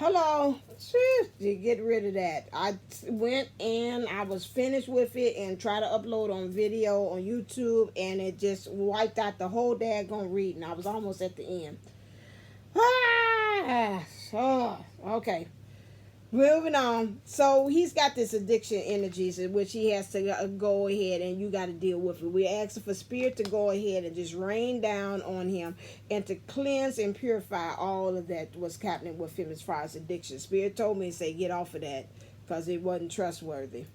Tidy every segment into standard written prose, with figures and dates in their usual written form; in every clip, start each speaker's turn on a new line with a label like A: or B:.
A: Hello. You get rid of that. I went and I was finished with it and tried to upload on video on YouTube, and it just wiped out the whole daggone reading. I was almost at the end. Ah, okay. Moving on. So he's got this addiction energies in which he has to go ahead and you got to deal with it. We're asking for spirit to go ahead and just rain down on him and to cleanse and purify all of that what's happening with him as far as addiction. Spirit told me to say get off of that because it wasn't trustworthy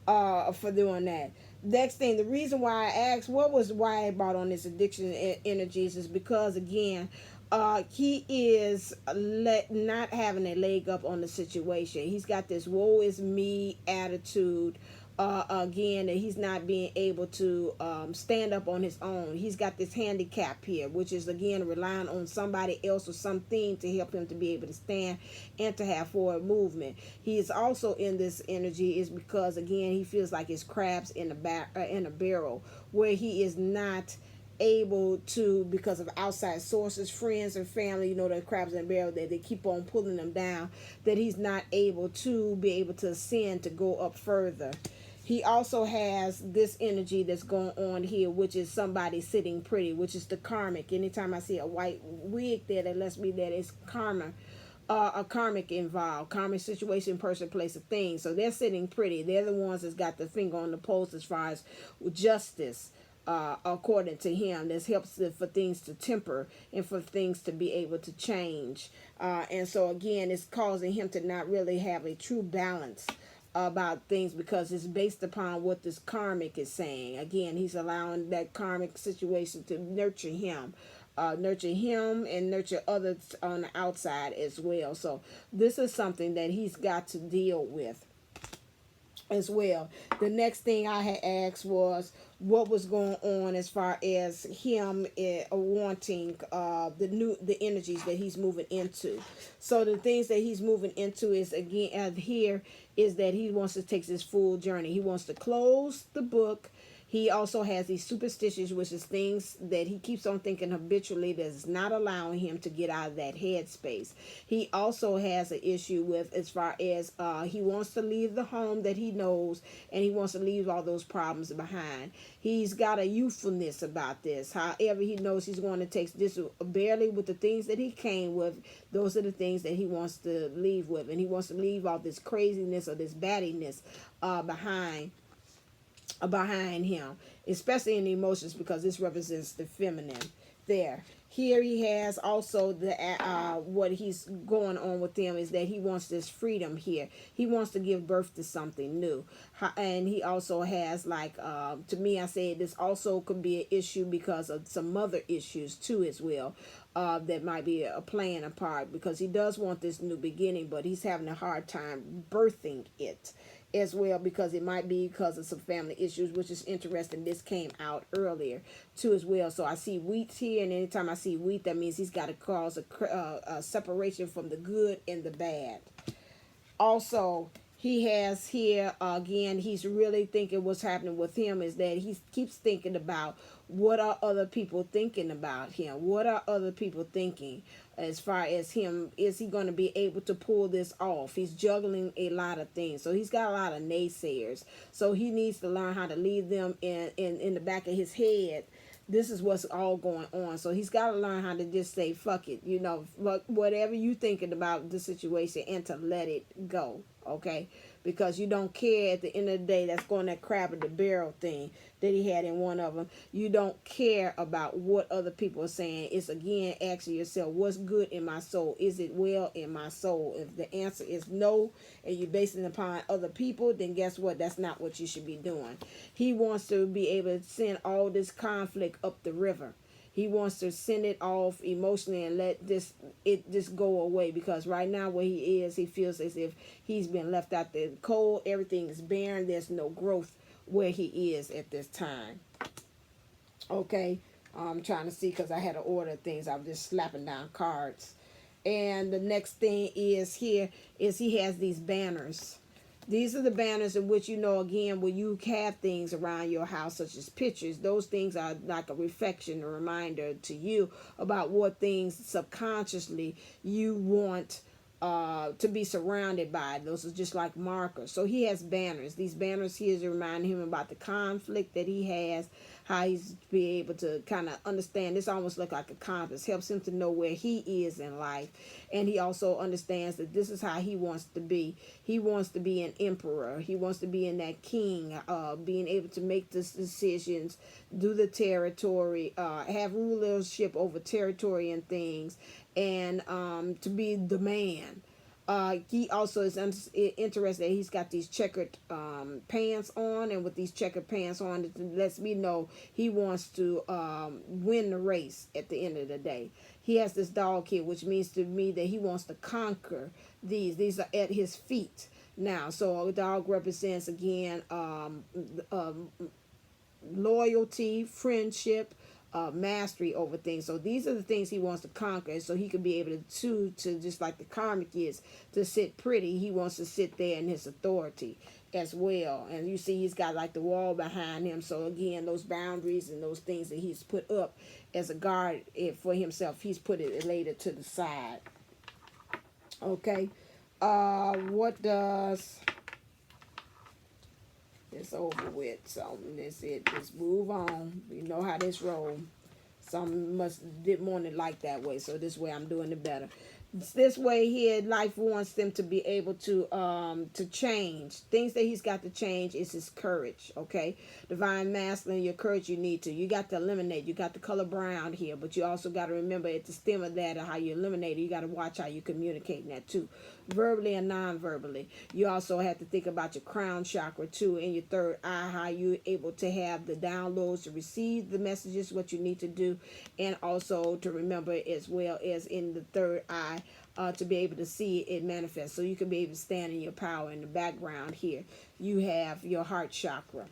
A: for doing that. Next thing, the reason why I asked what was why I brought on this addiction energies is because again, he is not having a leg up on the situation. He's got this woe is me attitude. Again, that he's not being able to stand up on his own. He's got this handicap here, which is again relying on somebody else or something to help him to be able to stand and to have forward movement. He is also in this energy is because again he feels like it's crabs in a barrel, where he is not able to, because of outside sources, friends and family, the crabs in a barrel, that they keep on pulling them down, that he's not able to be able to ascend to go up further. He also has this energy that's going on here, which is somebody sitting pretty, which is the karmic. Anytime I see a white wig there, that lets me that it's karma, a karmic involved, karmic situation, person, place, or thing. So they're sitting pretty. They're the ones that's got the finger on the pulse as far as justice. According to him, this helps for things to temper and for things to be able to change. And so again, it's causing him to not really have a true balance about things because it's based upon what this karmic is saying. Again, he's allowing that karmic situation to nurture him and nurture others on the outside as well. So this is something that he's got to deal with as well. The next thing I had asked was what was going on as far as him wanting the energies that he's moving into. So the things that he's moving into is again here is that he wants to take this full journey. He wants to close the book. He also has these superstitions, which is things that he keeps on thinking habitually that's not allowing him to get out of that headspace. He also has an issue with as far as he wants to leave the home that he knows, and he wants to leave all those problems behind. He's got a youthfulness about this. However, he knows he's going to take this barely with the things that he came with. Those are the things that he wants to leave with, and he wants to leave all this craziness or this baddiness behind him, especially in the emotions, because this represents the feminine there. Here he has also the what he's going on with them is that he wants this freedom here. He wants to give birth to something new. And he also has to me, I say this also could be an issue because of some mother issues too as well. That might be playing a part because he does want this new beginning, but he's having a hard time birthing it as well, because it might be because of some family issues, which is interesting. This came out earlier too as well. So I see wheat here, and anytime I see wheat, that means he's got to cause a separation from the good and the bad. Also, he has here again, he's really thinking what's happening with him is that he keeps thinking about what are other people thinking about him. What are other people thinking as far as him? Is he going to be able to pull this off? He's juggling a lot of things. So he's got a lot of naysayers. So he needs to learn how to leave them in the back of his head. This is what's all going on. So he's got to learn how to just say, fuck it, whatever you thinking about the situation, and to let it go, okay? Because you don't care at the end of the day. That's going that crab in the barrel thing that he had in one of them. You don't care about what other people are saying. It's again asking yourself, what's good in my soul? Is it well in my soul? If the answer is no, and you're basing it upon other people, then guess what? That's not what you should be doing. He wants to be able to send all this conflict up the river. He wants to send it off emotionally and let it just go away, because right now where he is, he feels as if he's been left out there cold. Everything is barren. There's no growth where he is at this time. Okay, I'm trying to see because I had to order things. I was just slapping down cards. And the next thing is here is he has these banners. These are the banners in which, again, when you have things around your house, such as pictures, those things are like a reflection, a reminder to you about what things subconsciously you want to be surrounded by. Those are just like markers. So he has banners. These banners here is reminding him about the conflict that he has, how he's be able to kind of understand. This almost look like a compass, helps him to know where he is in life. And he also understands that this is how he wants to be. He wants to be an emperor. He wants to be in that king, being able to make these decisions, do the territory, have rulership over territory and things, and to be the man. He also is interested that he's got these checkered pants on, and with these checkered pants on, it lets me know he wants to win the race at the end of the day. He has this dog here, which means to me that he wants to conquer these. These are at his feet now. So a dog represents, again, loyalty, friendship, mastery over things. So these are the things he wants to conquer, so he can be able to just like the karmic is, to sit pretty. He wants to sit there in his authority as well. And you see he's got like the wall behind him. So again, those boundaries and those things that he's put up as a guard for himself, he's put it later to the side. Okay. What does... It's over with. So that's it. Let's move on. You know how this roll. Some didn't want it like that way. So this way I'm doing it better. This way here, life wants them to be able to change. Things that he's got to change is his courage, okay? Divine masculine, your courage you need to. You got to eliminate. You got the color brown here, but you also got to remember at the stem of that, how you eliminate it, you got to watch how you communicate that too. Verbally and non-verbally. You also have to think about your crown chakra too, and your third eye, how you're able to have the downloads to receive the messages, what you need to do, and also to remember as well as in the third eye, to be able to see it manifest, so you can be able to stand in your power. In the background here, you have your heart chakra.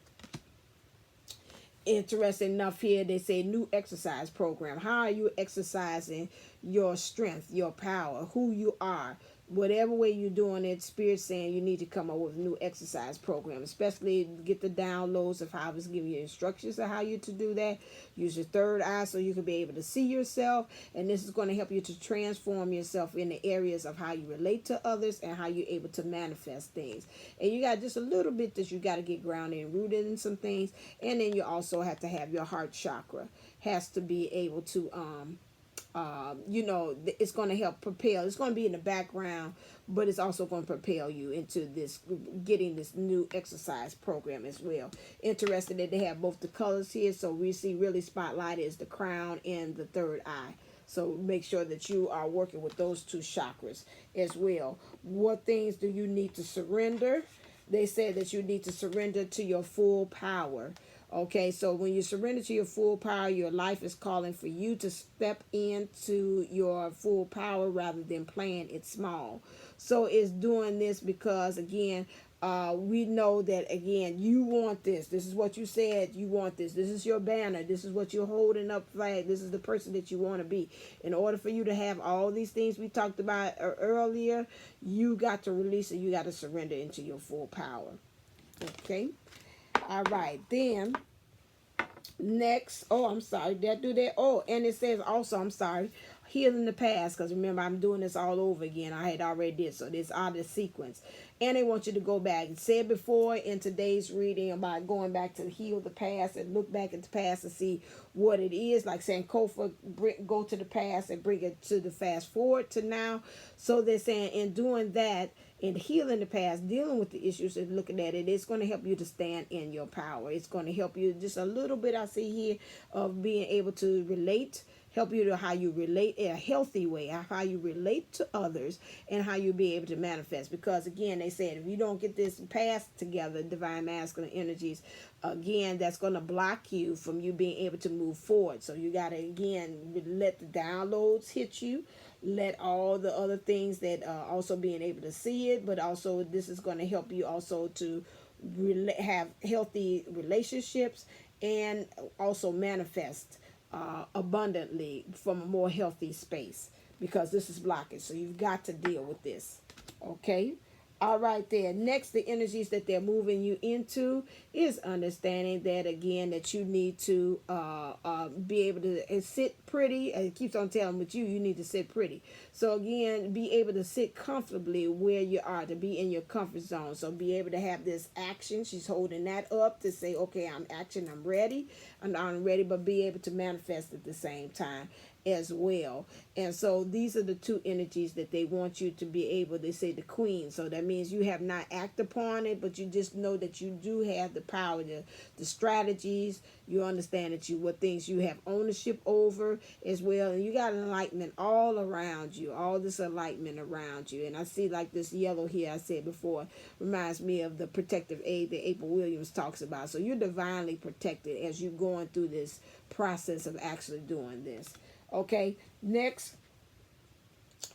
A: Interesting enough here, they say new exercise program. How are you exercising your strength, your power, who you are? Whatever way you're doing it, Spirit's saying you need to come up with a new exercise program, especially get the downloads of how I was giving you instructions of how you to do that. Use your third eye so you can be able to see yourself, and this is going to help you to transform yourself in the areas of how you relate to others and how you're able to manifest things. And you got just a little bit that you got to get grounded and rooted in some things, and then you also have to have your heart chakra has to be able to it's going to help propel. It's going to be in the background, but it's also going to propel you into this, getting this new exercise program as well. Interested that they have both the colors here, so we see really spotlighted is the crown and the third eye. So make sure that you are working with those two chakras as well. What things do you need to surrender? They said that you need to surrender to your full power. Okay, so when you surrender to your full power, your life is calling for you to step into your full power rather than playing it small. So it's doing this because, again, we know that, again, you want this. This is what you said you want this. This is your banner. This is what you're holding up flag. This is the person that you want to be. In order for you to have all these things we talked about earlier, you got to release it. You got to surrender into your full power. Okay? All right, then next, I'm sorry, did I do that? And it says also, I'm sorry, healing the past, because remember, I'm doing this all over again. I had already did, so this out of the sequence. And they want you to go back. It said before in today's reading about going back to heal the past and look back at the past to see what it is. Like Sankofa, go to the past and bring it to the fast forward to now. So they're saying in doing that, in healing the past, dealing with the issues and looking at it, it's going to help you to stand in your power. It's going to help you just a little bit, I see here, of being able to relate, help you to how you relate in a healthy way, how you relate to others, and how you be able to manifest. Because, again, they said if you don't get this past together, divine masculine energies, again, that's going to block you from you being able to move forward. So you got to, again, let the downloads hit you. Let all the other things that also being able to see it, but also this is going to help you also to have healthy relationships and also manifest abundantly from a more healthy space, because this is blocking. So you've got to deal with this. Okay. All right, there. Next, the energies that they're moving you into is understanding that again that you need to be able to sit pretty. It keeps on telling with you, you need to sit pretty. So again, be able to sit comfortably where you are, to be in your comfort zone. So be able to have this action. She's holding that up to say, okay, I'm action, I'm ready, I'm ready, but be able to manifest at the same time as well. And so these are the two energies that they want you to be able, they say the queen. So that means you have not acted upon it, but you just know that you do have the power, the strategies. You understand that you, what things you have ownership over as well. And you got enlightenment all around you, all this enlightenment around you. And I see like this yellow here, I said before, reminds me of the protective aid that April Williams talks about. So you're divinely protected as you're going through this process of actually doing this. Okay, next.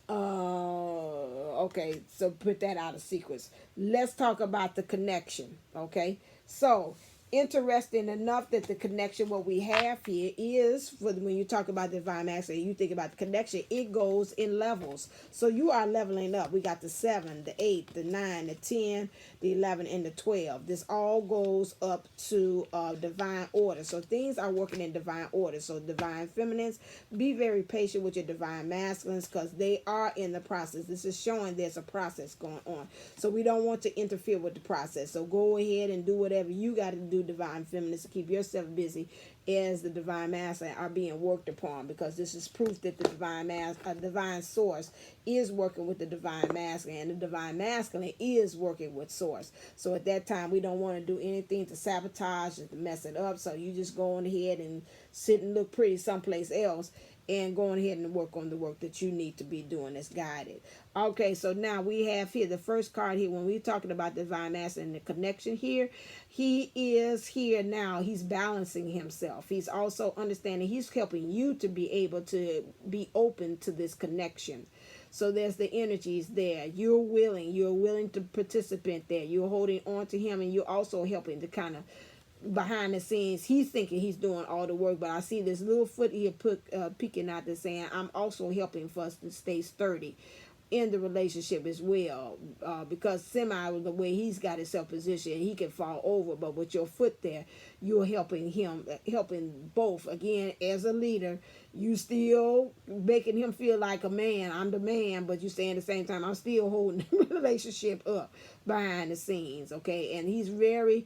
A: Okay, so put that out of sequence. Let's talk about the connection. Okay, so interesting enough that the connection, what we have here is, for when you talk about divine masculine, you think about the connection, it goes in levels. So you are leveling up. We got the 7, the 8, the 9, the 10, the 11, and the 12. This all goes up to divine order. So things are working in divine order. So divine feminines, be very patient with your divine masculines because they are in the process. This is showing there's a process going on. So we don't want to interfere with the process. So go ahead and do whatever you got to do, divine feminines, to keep yourself busy as the divine masculine are being worked upon, because this is proof that the divine source is working with the divine masculine, and the divine masculine is working with source. So at that time, we don't want to do anything to sabotage and to mess it up. So you just go on ahead and sit and look pretty someplace else, and going ahead and work on the work that you need to be doing as guided. Okay, so now we have here the first card here. When we're talking about divine masculine and the connection here, he is here now. He's balancing himself. He's also understanding, he's helping you to be able to be open to this connection. So there's the energies there. You're willing to participate there. You're holding on to him, and you're also helping to kind of behind the scenes. He's thinking he's doing all the work, but I see this little foot here peeking out there saying, I'm also helping for us to stay sturdy in the relationship as well, because semi the way he's got himself positioned, he can fall over, but with your foot there, you're helping him, helping both. Again, as a leader, you still making him feel like a man. I'm the man, but you say at the same time, I'm still holding the relationship up behind the scenes. Okay, and he's very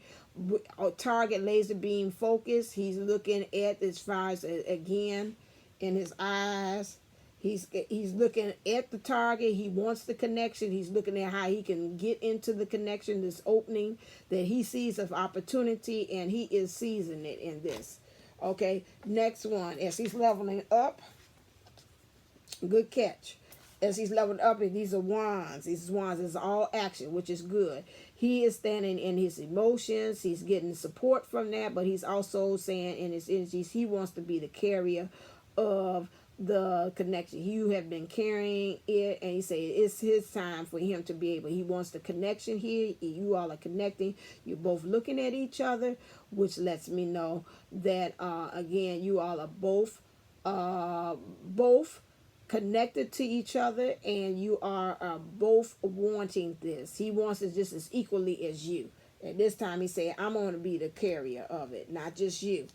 A: target laser beam focused. He's looking at, as far as again in his eyes, he's looking at the target. He wants the connection. He's looking at how he can get into the connection, this opening that he sees of opportunity, and he is seizing it in this. Okay, next one, as he's leveling up, good catch. As he's leveling up, and these are wands. These wands is all action, which is good. He is standing in his emotions. He's getting support from that, but he's also saying in his energies, he wants to be the carrier of the connection. You have been carrying it, and he said it's his time for him to be able. He wants the connection here. You all are connecting. You're both looking at each other, which lets me know that again, you all are both connected to each other, and you are both wanting this. He wants it just as equally as you. At this time, he said, I'm going to be the carrier of it, not just you.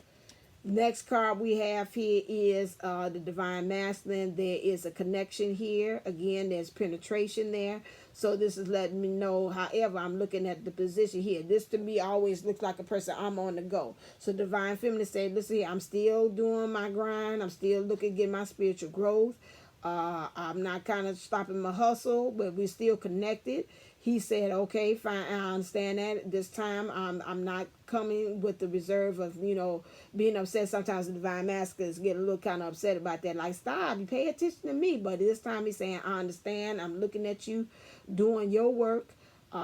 A: Next card we have here is the divine masculine. There is a connection here. Again, there's penetration there. So this is letting me know, however, I'm looking at the position here. This to me always looks like a person, I'm on the go. So divine feminine said, listen here, I'm still doing my grind. I'm still looking to get my spiritual growth. I'm not kind of stopping my hustle, but we're still connected. He said, okay, fine, I understand that. This time, I'm not coming with the reserve of, being upset. Sometimes the divine masculines get a little kind of upset about that. Like, stop, you pay attention to me. But this time he's saying, I understand. I'm looking at you doing your work.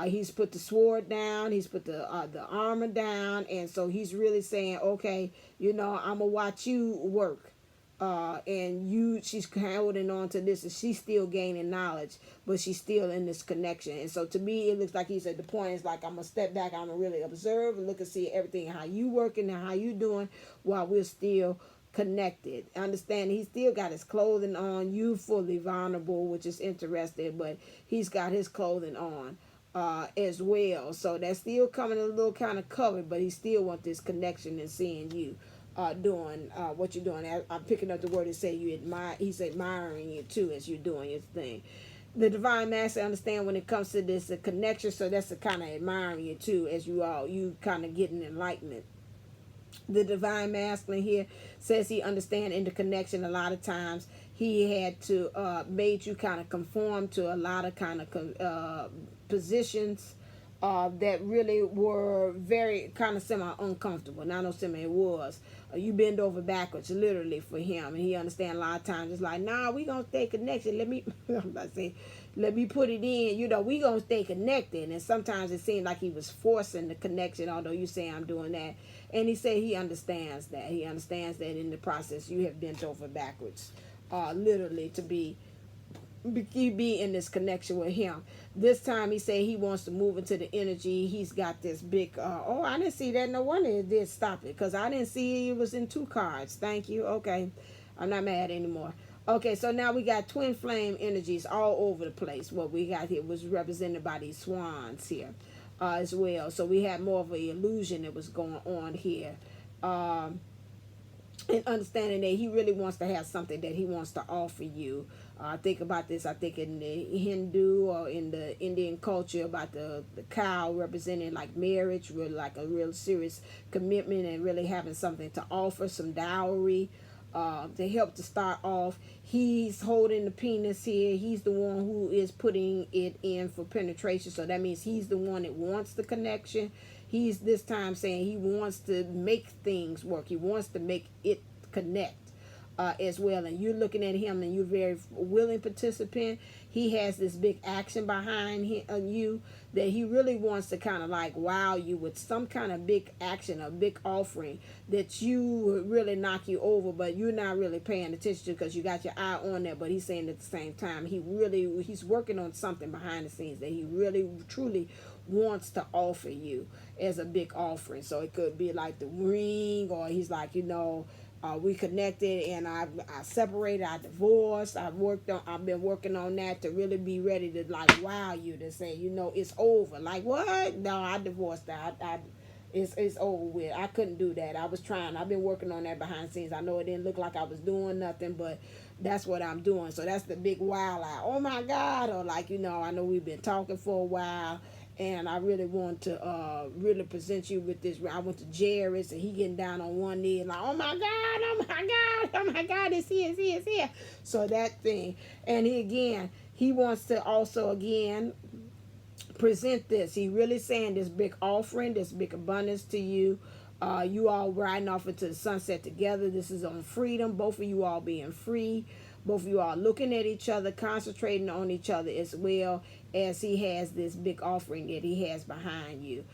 A: He's put the sword down. He's put the armor down. And so he's really saying, okay, I'm going to watch you work. And she's holding on to this, and she's still gaining knowledge, but she's still in this connection. And so to me, it looks like he said the point is like, I'm gonna step back, I'm gonna really observe and look and see everything, how you working and how you doing, while we're still connected. Understand, he still got his clothing on, you fully vulnerable, which is interesting, but he's got his clothing on. as well. So that's still coming a little kind of covered, but he still wants this connection and seeing you doing what you're doing. I'm picking up the word and say you admire. He's admiring you too as you're doing your thing. The divine master understand when it comes to this a connection, so that's the kind of admiring you too as you kind of getting enlightenment. The divine masculine here says he understand in the connection a lot of times he had to made you kind of conform to a lot of kind of positions that really were very kind of semi uncomfortable. Not no semi, it was. You bend over backwards, literally, for him, and he understand a lot of times. It's like, nah, we gonna stay connected. Let me, I'm about to say, let me put it in. You know, we gonna stay connected. And sometimes it seemed like he was forcing the connection. Although you say I'm doing that, and he said he understands that. He understands that in the process you have bent over backwards, literally, to be in this connection with him. This time he said he wants to move into the energy. He's got this big oh, I didn't see that. No wonder it did stop it, because I didn't see it was in 2 cards. Thank you. Okay, I'm not mad anymore. Okay, so now we got twin flame energies all over the place. What we got here was represented by these swans here as well. So we had more of an illusion that was going on here, and understanding that he really wants to have something that he wants to offer you. Think about this. I think in the Hindu or in the Indian culture about the cow representing like marriage, really like a real serious commitment and really having something to offer, some dowry to help to start off. He's holding the penis here. He's the one who is putting it in for penetration. So that means he's the one that wants the connection. He's this time saying he wants to make things work. He wants to make it connect. As well, and you're looking at him and you're very willing participant. He has this big action behind you that he really wants to kind of like wow you with some kind of big action, a big offering that you would really knock you over, but you're not really paying attention to because you got your eye on that. But he's saying at the same time he's working on something behind the scenes that he really truly wants to offer you as a big offering. So it could be like the ring, or he's like, we connected and I separated, I divorced, I've been working on that to really be ready to like wow you, to say, it's over. Like, what? No, I divorced that. It's over with. I couldn't do that. I've been working on that behind the scenes. I know it didn't look like I was doing nothing, but that's what I'm doing. So that's the big wow, like, oh my God, or like, I know we've been talking for a while, and I really want to really present you with this. I went to Jairus, and he getting down on one knee, like, oh my God, oh my God, oh my God, it's here. So that thing. And he wants to also, again, present this. He really saying this big offering, this big abundance to you. You all riding off into the sunset together. This is on freedom. Both of you all being free. Both of you are looking at each other, concentrating on each other as well as he has this big offering that he has behind you.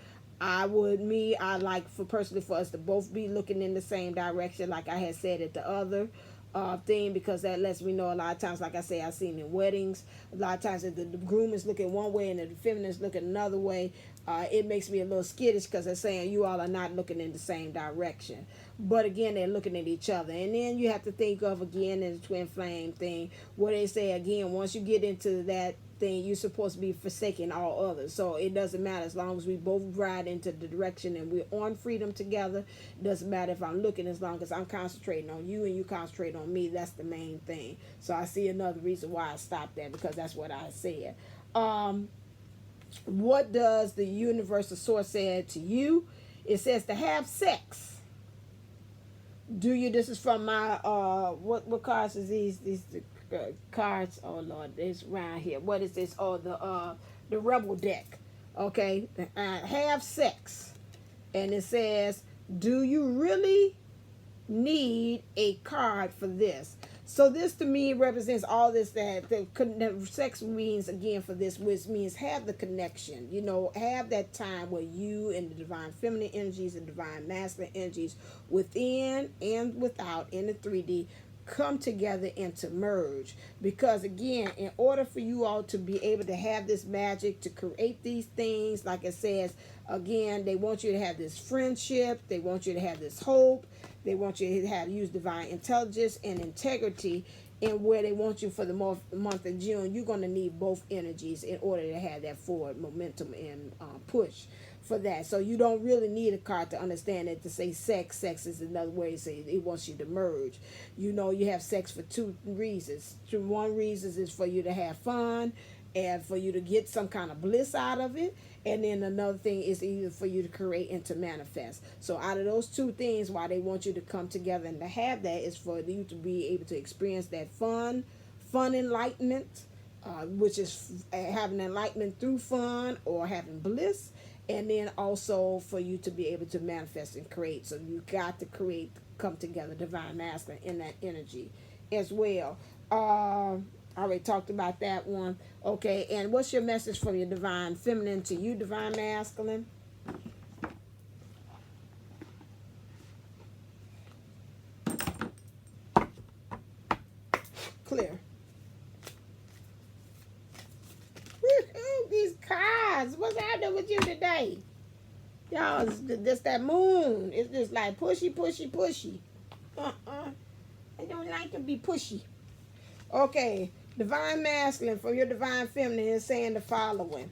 A: I like for us to both be looking in the same direction, like I had said at the other thing, because that lets me know a lot of times, like I say, I've seen in weddings, a lot of times that the groom is looking one way and the feminine is looking another way. It makes me a little skittish because they're saying you all are not looking in the same direction. But again, they're looking at each other. And then you have to think of, again, in the twin flame thing, where they say, again, once you get into that thing, you're supposed to be forsaking all others. So it doesn't matter as long as we both ride into the direction and we're on freedom together. It doesn't matter if I'm looking, as long as I'm concentrating on you and you concentrate on me. That's the main thing. So I see another reason why I stopped there, because that's what I said. What does the universal source say to you? It says to have sex. This is from my what cards is these cards? Oh Lord, it's around here. What is this? Oh, the rebel deck. Okay, have sex, and it says, do you really need a card for this? So this to me represents all this, that the sex means, again, for this, which means have the connection, have that time where you and the divine feminine energies and divine masculine energies within and without in the 3D come together and to merge. Because again, in order for you all to be able to have this magic, to create these things, like it says, again, they want you to have this friendship, they want you to have this hope, they want you to use divine intelligence and integrity and where they want you for the month of June, you're going to need both energies in order to have that forward momentum and push for that. So you don't really need a card to understand it to say sex. Sex is another way to say it wants you to merge. You know, you have sex for two reasons. One reason is for you to have fun and for you to get some kind of bliss out of it. And then another thing is either for you to create and to manifest. So out of those two things, why they want you to come together and to have that is for you to be able to experience that fun enlightenment, which is having enlightenment through fun or having bliss. And then also for you to be able to manifest and create. So you got to create, come together, divine masculine in that energy as well. I already talked about that one. Okay, and what's your message from your divine feminine to you, divine masculine? Clear. These cards, what's happening with you today? Y'all, this that moon. It's just like pushy. I don't like to be pushy. Okay, divine masculine for your divine feminine is saying the following.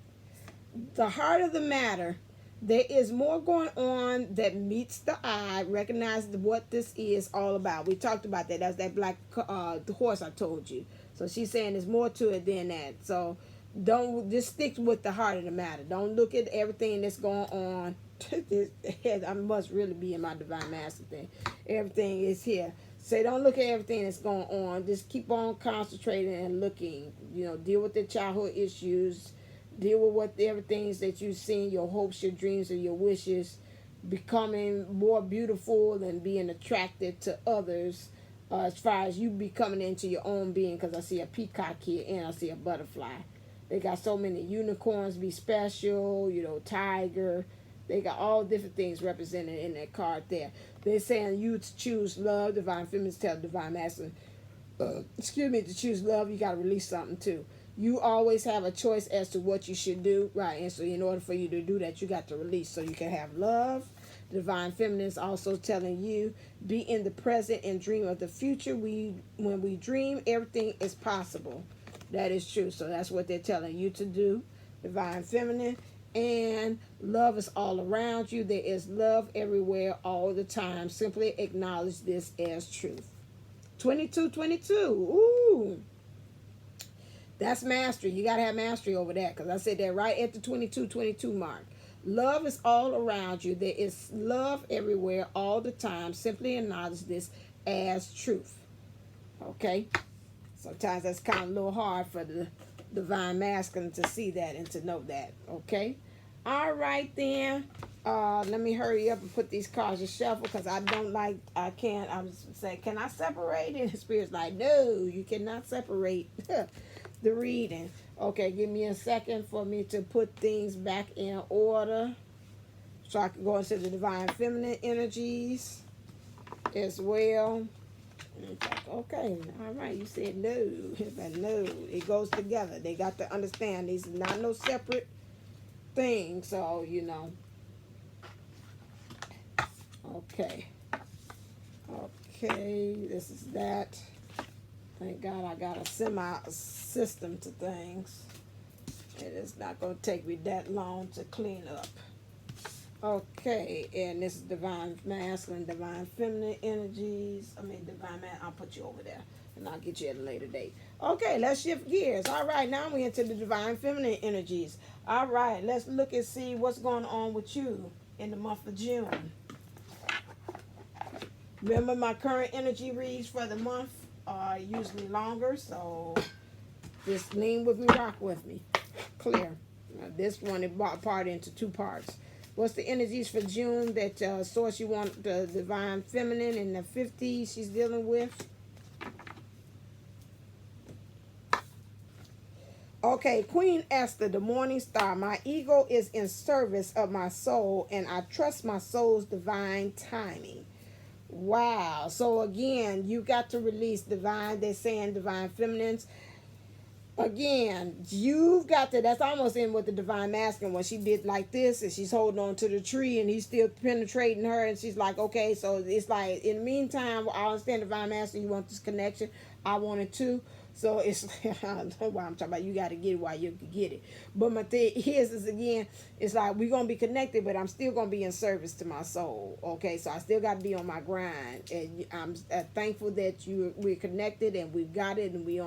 A: The heart of the matter, there is more going on that meets the eye. Recognize what this is all about. We talked about that. That's that black the horse I told you. So she's saying there's more to it than that. So don't just stick with the heart of the matter. Don't look at everything that's going on. I must really be in my divine master thing. Everything is here. Say, don't look at everything that's going on. Just keep on concentrating and looking. You know, deal with the childhood issues. Deal with what everything that you've seen, your hopes, your dreams, and your wishes, becoming more beautiful and being attracted to others. As far as you becoming into your own being, because I see a peacock here and I see a butterfly. They got so many unicorns, be special, you know, tiger. They got all different things represented in that card there. They're saying you to choose love. Divine feminines tell divine masculine, to choose love, you got to release something too. You always have a choice as to what you should do, right? And so in order for you to do that, you got to release so you can have love. Divine feminine is also telling you, be in the present and dream of the future. When we dream, everything is possible. That is true. So that's what they're telling you to do, divine feminine. And love is all around you. There is love everywhere all the time. Simply acknowledge this as truth. 2222. Ooh. That's mastery. You got to have mastery over that, because I said that right at the 2222 mark. Love is all around you. There is love everywhere all the time. Simply acknowledge this as truth. Okay? Sometimes that's kind of a little hard for the divine masculine to see that and to know that. Okay? All right then. Let me hurry up and put these cards in shuffle, because I can't. I was saying, can I separate? And the spirit's like, no, you cannot separate the reading. Okay, give me a second for me to put things back in order so I can go into the divine feminine energies as well. Okay, all right, you said no. But no, it goes together. They got to understand these are not no separate things, so you know. Okay, this is that. Thank God I got a semi-system to things. It is not going to take me that long to clean up. Okay, and this is divine masculine, divine feminine energies. Divine man, I'll put you over there, and I'll get you at a later date. Okay, let's shift gears. All right, now we're into the divine feminine energies. All right, let's look and see what's going on with you in the month of June. Remember, my current energy reads for the month are usually longer, so just lean with me, rock with me. Clear. Now, this one is part into two parts. What's the energies for June that source you want the divine feminine in the 50s she's dealing with? Okay, Queen Esther, the morning star. My ego is in service of my soul, and I trust my soul's divine timing. Wow. So again, you got to release divine, they're saying divine feminines. Again, you've got to, that's almost in with the divine masculine when she did like this and she's holding on to the tree and he's still penetrating her and she's like, okay, so it's like, in the meantime, I understand divine masculine, you want this connection, I want it too. So it's I don't know why I'm talking about you got to get it while you can get it. But my thing is again, it's like we're gonna be connected, but I'm still gonna be in service to my soul. Okay, so I still got to be on my grind, and I'm thankful that we're connected and we've got it, and we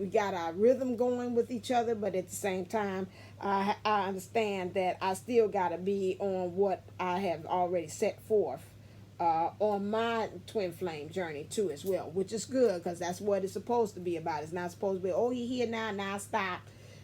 A: got our rhythm going with each other. But at the same time, I understand that I still got to be on what I have already set forth. On my twin flame journey too as well, which is good because that's what it's supposed to be about. It's not supposed to be, oh, he here now stop,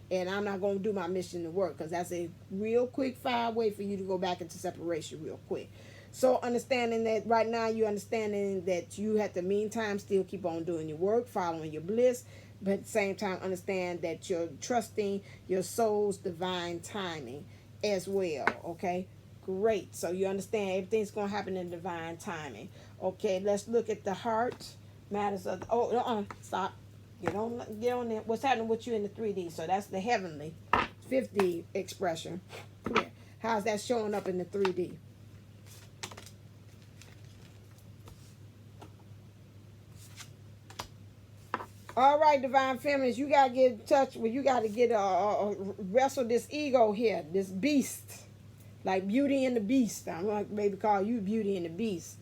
A: and I'm not going to do my mission to work, because that's a real quick fire way for you to go back into separation real quick. So understanding that right now, you're understanding that you have to meantime still keep on doing your work, following your bliss, but at the same time understand that you're trusting your soul's divine timing as well. Okay, great. So you understand everything's going to happen in divine timing. Okay, let's look at the heart matters of stop. Get on there. What's happening with you in the 3D? So that's the heavenly 5D expression. Clear. How's that showing up in the 3D? All right, divine feminines, you gotta get in touch with. You gotta get wrestle this ego here, this beast, like Beauty and the Beast. I'm gonna maybe call you Beauty and the Beast.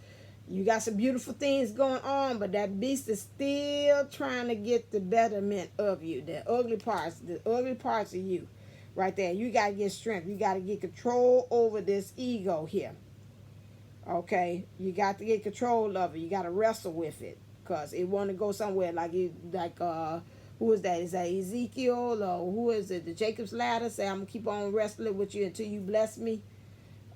A: You got some beautiful things going on, but that beast is still trying to get the betterment of you. The ugly parts of you, right there. You gotta get strength. You gotta get control over this ego here. Okay, you got to get control of it. You gotta wrestle with it. Because it want to go somewhere who is that? Is that Ezekiel or who is it? The Jacob's ladder. Say, I'm gonna keep on wrestling with you until you bless me.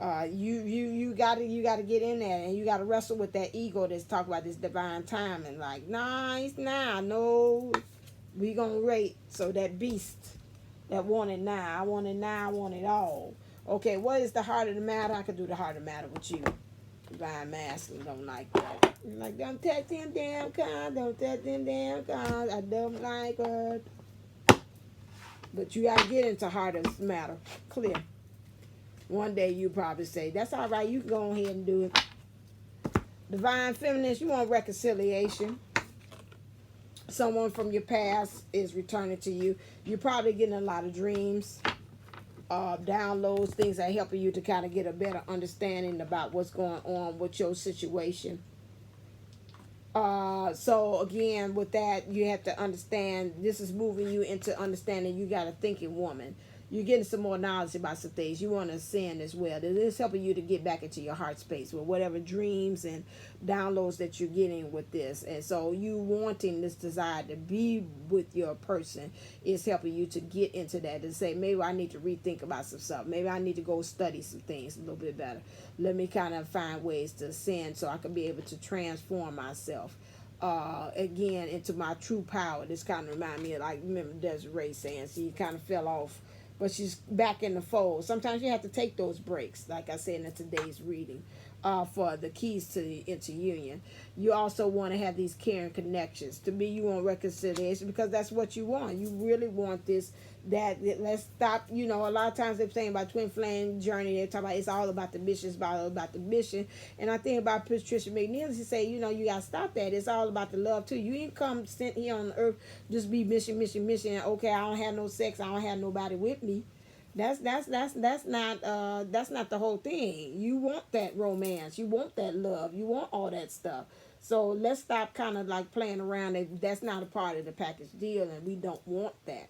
A: You gotta get in there, and you gotta wrestle with that ego that's talking about this divine timing. Like, nice now, no, we gonna rate. So that beast that want it now, I want it now, I want it all. Okay, what is the heart of the matter? I could do the heart of the matter with you. Divine masculine don't like that. Like, don't touch them damn cars. Don't touch them damn cars. I don't like it. But you gotta get into heart of the matter. Clear. One day you probably say, that's all right, you can go ahead and do it. Divine feminist, you want reconciliation. Someone from your past is returning to you. You're probably getting a lot of dreams. Downloads, things that helping you to kind of get a better understanding about what's going on with your situation. So again, with that, you have to understand this is moving you into understanding you got a thinking woman. You're getting some more knowledge about some things. You want to ascend as well. This is helping you to get back into your heart space with whatever dreams and downloads that you're getting with this. And so you wanting this desire to be with your person is helping you to get into that and say, maybe I need to rethink about some stuff. Maybe I need to go study some things a little bit better. Let me kind of find ways to ascend so I can be able to transform myself again into my true power. This kind of remind me of, like, remember Desiree saying, she kind of fell off, but she's back in the fold. Sometimes you have to take those breaks, like I said in today's reading, for the keys to into union. You also want to have these caring connections. To me, you want reconciliation because that's what you want. You really want this, that let's stop. You know, a lot of times they're saying about twin flame journey, they talk about it's all about the mission, it's all about the mission. And I think about Patricia McNealy, she say, you know, you got to stop that. It's all about the love too. You ain't come sent here on earth just be mission. Okay, I don't have no sex, I don't have nobody with me. That's not the whole thing. You want that romance, you want that love, you want all that stuff. So let's stop kind of like playing around. That's not a part of the package deal, and we don't want that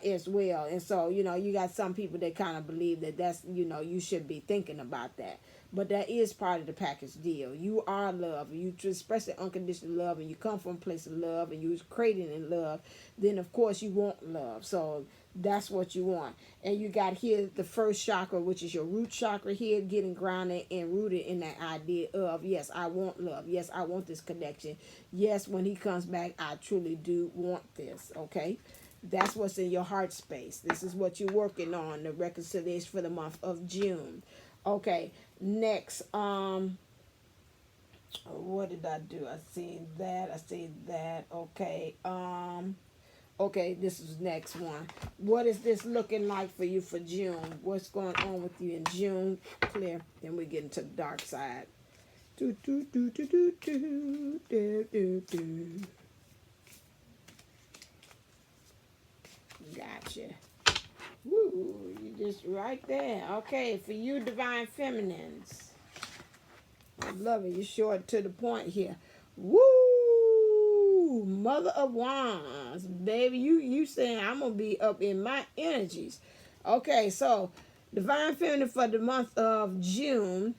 A: as well. And so, you know, you got some people that kind of believe that that's, you know, you should be thinking about that. But that is part of the package deal. You are love. You express the unconditional love, and you come from a place of love, and you're creating in love. Then, of course, you want love. So that's what you want. And you got here the first chakra, which is your root chakra here, getting grounded and rooted in that idea of, yes, I want love. Yes, I want this connection. Yes, when he comes back, I truly do want this. Okay? That's what's in your heart space. This is what you're working on, the reconciliation for the month of June. Okay, next, what did I do? I see that. Okay, okay, this is next one. What is this looking like for you for June? What's going on with you in June? Clear. Then we get into the dark side. Do, do, do, do, do, do, do, do, do. Gotcha. Woo, you just right there. Okay, for you divine feminines. I love it. You're short to the point here. Woo! Mother of Wands. Baby, you saying I'm going to be up in my energies. Okay, so divine feminine for the month of June.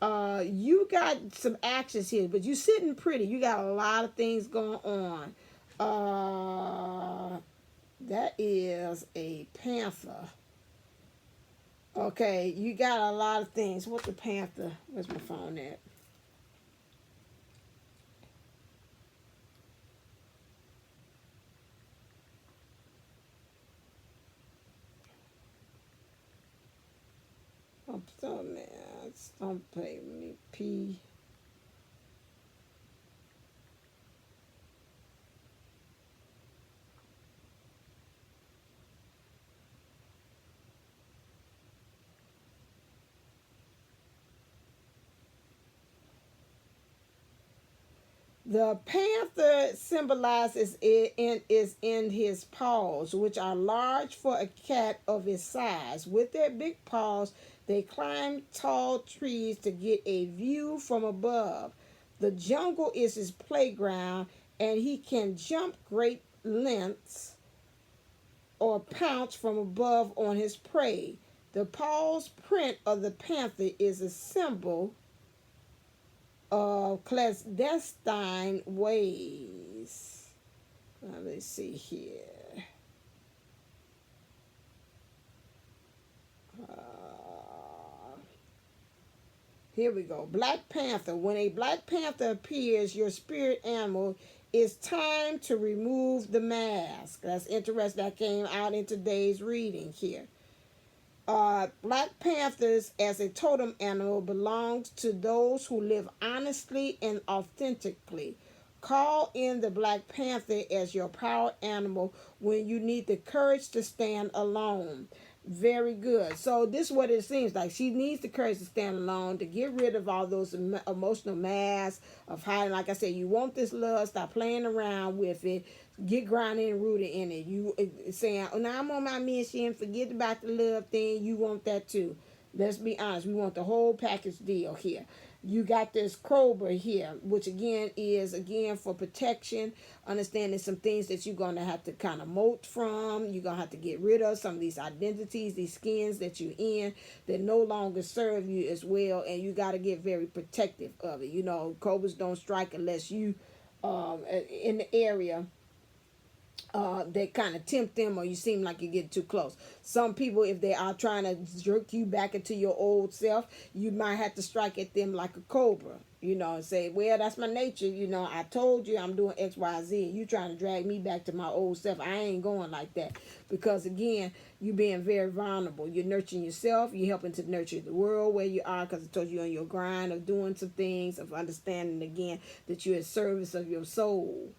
A: You got some actions here, but you sitting pretty. You got a lot of things going on. That is a panther. Okay, you got a lot of things. What's the panther? Where's my phone at? Oh, so man, don't play with me. P. The panther symbolizes is in his paws, which are large for a cat of his size. With their big paws, they climb tall trees to get a view from above. The jungle is his playground, and he can jump great lengths or pounce from above on his prey. The paws print of the panther is a symbol of clandestine ways. Let's see here. Here we go. Black Panther. When a Black Panther appears, your spirit animal, it's time to remove the mask. That's interesting. That came out in today's reading here. Black Panthers as a totem animal belongs to those who live honestly and authentically. Call in the Black Panther as your power animal when you need the courage to stand alone. Very good. So this is what it seems like. She needs the courage to stand alone, to get rid of all those emotional masks of hiding. Like I said, you want this love, stop playing around with it. Get grounded and rooted in it. You saying, oh, now I'm on my mission, forget about the love thing. You want that too. Let's be honest. We want the whole package deal here. You got this cobra here, which again is for protection, understanding some things that you're going to have to kind of molt from. You're going to have to get rid of some of these identities, these skins that you're in that no longer serve you as well, and you got to get very protective of it. You know, cobras don't strike unless you in the area they kind of tempt them, or you seem like you get too close. Some people, if they are trying to jerk you back into your old self, you might have to strike at them like a cobra, you know, and say, well, that's my nature. You know, I told you I'm doing X, Y, Z. You trying to drag me back to my old self. I ain't going like that. Because again, you being very vulnerable. You're nurturing yourself. You're helping to nurture the world where you are, because I told you on your grind of doing some things, of understanding again that you're in service of your soul.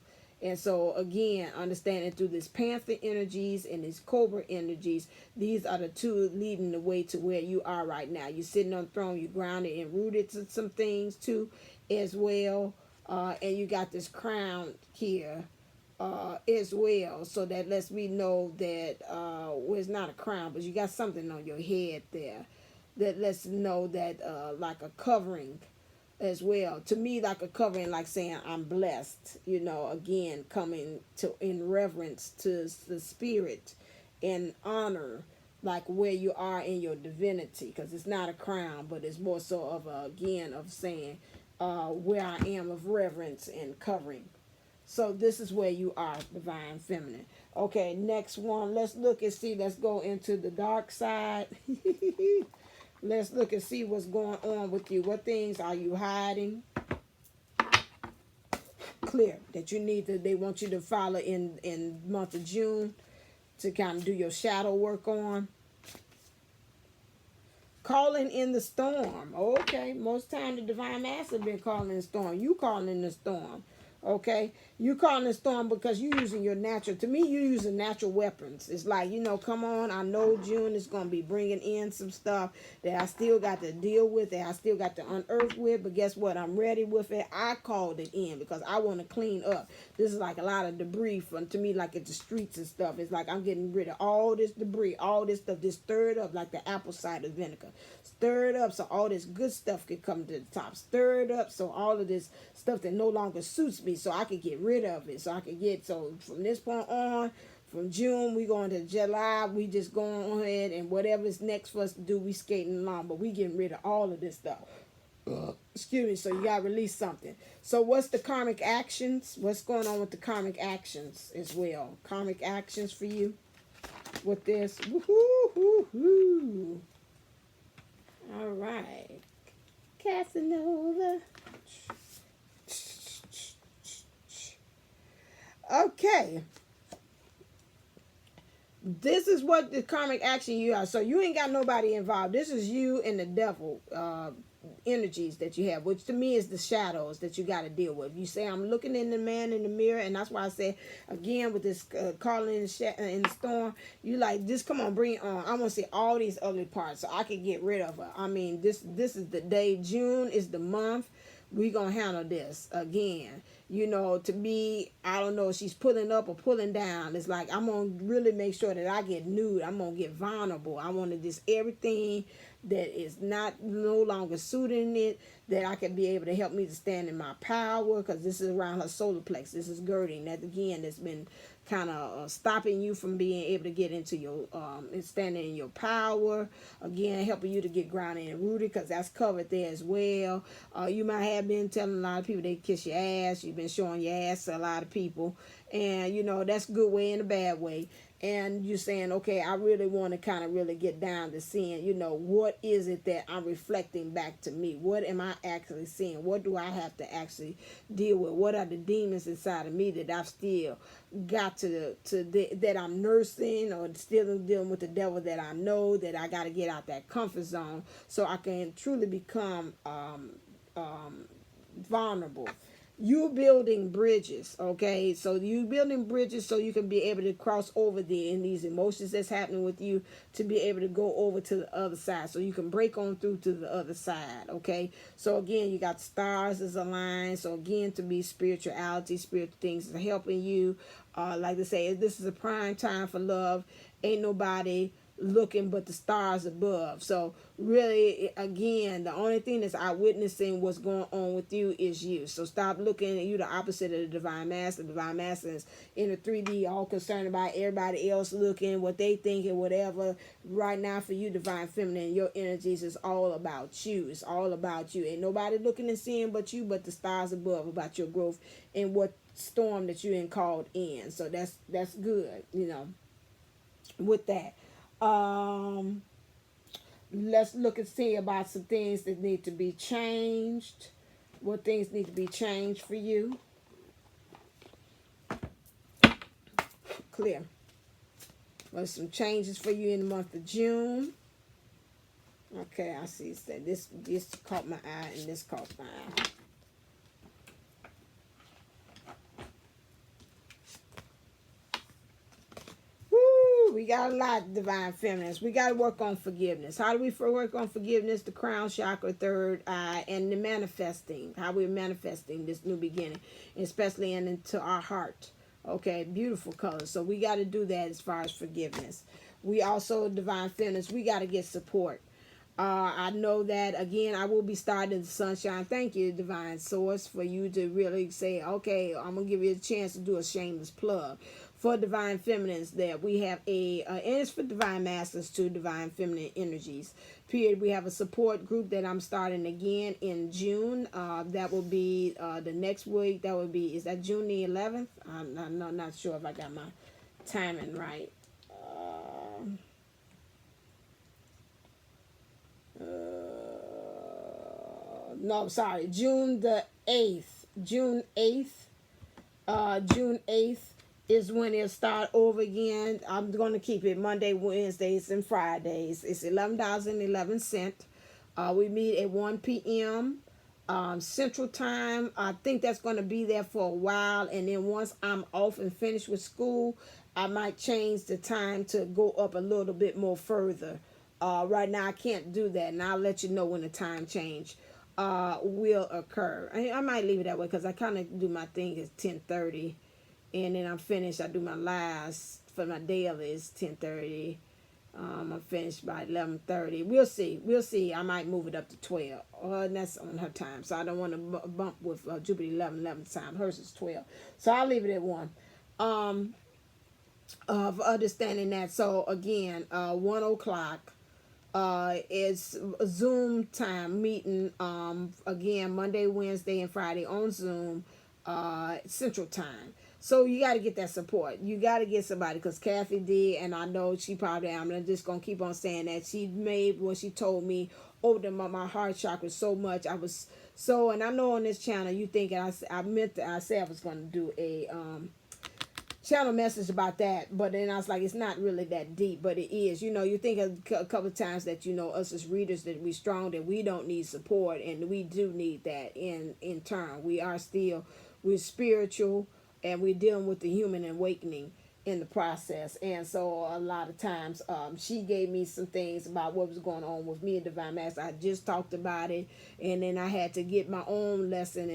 A: And so, again, understanding through this panther energies and these cobra energies, these are the two leading the way to where you are right now. You're sitting on the throne, you're grounded and rooted to some things too as well. And you got this crown here as well. So that lets me know that, well, it's not a crown, but you got something on your head there. That lets me know that like a covering as well. To me, like a covering, like saying I'm blessed, you know, again, coming to in reverence to the spirit and honor, like where you are in your divinity, because it's not a crown, but it's more so of again of saying where I am of reverence and covering. So this is where you are, divine feminine. Okay, next one, let's look and see. Let's go into the dark side. Let's look and see what's going on with you. What things are you hiding? Clear that you need to, they want you to follow in month of June to kind of do your shadow work on. Calling in the storm. Okay, most time the divine master been calling the storm. You calling in the storm. Okay, You calling the storm because you're using your natural. To me, you're using natural weapons. It's like, come on. I know June is going to be bringing in some stuff that I still got to deal with, that I still got to unearth with. But guess what? I'm ready with it. I called it in because I want to clean up. This is like a lot of debris to me, like at the streets and stuff. It's like I'm getting rid of all this debris, all this stuff, just stirred up like the apple cider vinegar. Stirred up so all this good stuff could come to the top. Stirred up so all of this stuff that no longer suits me, so I could get rid of it. So from this point on, from June, we going to July, we just going ahead and whatever's next for us to do, we skating along. But we getting rid of all of this stuff. Excuse me, so you got to release something. So what's the karmic actions? What's going on with the karmic actions as well? Karmic actions for you with this. Woohoo! All right. Casanova. Okay. This is what the karmic action you are. So you ain't got nobody involved. This is you and the devil energies that you have, which to me is the shadows that you got to deal with. You say, I'm looking in the man in the mirror, and that's why I say, again, with this calling in the storm, you like, just come on, bring it on. I want to see all these ugly parts so I can get rid of her. I mean, this is the day. June is the month. We gonna handle this again. To me, I don't know if she's pulling up or pulling down. It's like I'm gonna really make sure that I get nude. I'm gonna get vulnerable. I want to just everything that is no longer suiting it, that I can be able to help me to stand in my power, because this is around her solar plexus. This is girding. That again has been kind of stopping you from being able to get into your standing in your power. Again, helping you to get grounded and rooted, because that's covered there as well. You might have been telling a lot of people they kiss your ass. You've been showing your ass to a lot of people, and that's a good way and a bad way. And you're saying, okay, I really want to kind of really get down to seeing, what is it that I'm reflecting back to me? What am I actually seeing? What do I have to actually deal with? What are the demons inside of me that I've still got that I'm nursing, or still dealing with the devil that I know that I got to get out that comfort zone so I can truly become vulnerable. You building bridges, okay? So you building bridges so you can be able to cross over in these emotions that's happening with you, to be able to go over to the other side, so you can break on through to the other side, okay? So again, you got stars as aligned. So again, to be spirituality, spiritual things are helping you. Like they say, this is a prime time for love. Ain't nobody looking but the stars above. So really, again, the only thing that's witnessing what's going on with you is you. So stop looking at you the opposite of the divine master. The divine master is in the 3D, all concerned about everybody else looking, what they think and whatever. Right now for you, divine feminine, your energies is all about you. It's all about you. Ain't nobody looking and seeing but you, but the stars above, about your growth and what storm that you called in. So that's good, with that. Let's look and see about some things that need to be changed. What things need to be changed for you? Clear. There's some changes for you in the month of June. Okay, I see. So this caught my eye and this caught my eye. We got a lot, divine feminines. We got to work on forgiveness. How do we work on forgiveness? The crown chakra, third eye, and the manifesting. How we're manifesting this new beginning, especially into our heart. Okay, beautiful colors. So we got to do that as far as forgiveness. We also, divine feminines, we got to get support. I know that, again, I will be starting the sunshine. Thank you, divine source, for you to really say, okay, I'm going to give you a chance to do a shameless plug. For divine feminines, that we have and it's for divine masters too, divine feminine energies. Period. We have a support group that I'm starting again in June. That will be the next week. That will be, is that June the 11th? I'm not sure if I got my timing right. No, sorry, June the 8th. June 8th is when it'll start over again. I'm going to keep it Monday, Wednesdays, and Fridays. It's $11.11. We meet at 1 p.m. Central Time. I think that's going to be there for a while, and then once I'm off and finished with school, I might change the time to go up a little bit more further. Right now, I can't do that, and I'll let you know when the time change will occur. I might leave it that way because I kind of do my thing at 10:30, and then I'm finished. I do my last for my daily is 10:30. I'm finished by 11:30. We'll see. We'll see. I might move it up to 12. And that's on her time. So I don't want to bump with Jupiter 11 time. Hers is 12. So I'll leave it at 1. Of understanding that. So again, 1 o'clock is a Zoom time meeting. Again, Monday, Wednesday, and Friday on Zoom, Central Time. So you got to get that support. You got to get somebody, because Kathy did, and I know she probably, I'm just going to keep on saying that. She made what she told me open my heart chakra so much. I was so, and I know on this channel, you think I meant that I said I was going to do a channel message about that, but then I was like, it's not really that deep, but it is. You know, you think a couple of times that, you know, us as readers, that we strong, that we don't need support, and we do need that in turn. We're spiritual, and we're dealing with the human awakening in the process. And so a lot of times she gave me some things about what was going on with me and Divine Master. I just talked about it, and then I had to get my own lesson,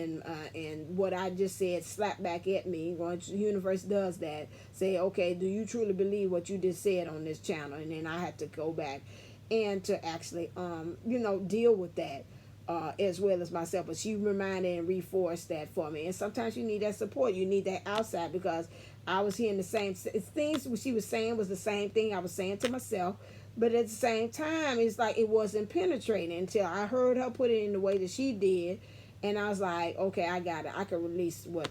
A: and what I just said slapped back at me. Once the universe does that, say, okay, do you truly believe what you just said on this channel? And then I had to go back and to actually deal with that as well as myself. But she reminded and reinforced that for me. And sometimes you need that support. You need that outside, because I was hearing the same things she was saying was the same thing I was saying to myself. But at the same time, it's like it wasn't penetrating until I heard her put it in the way that she did. And I was like, okay, I got it. I can release what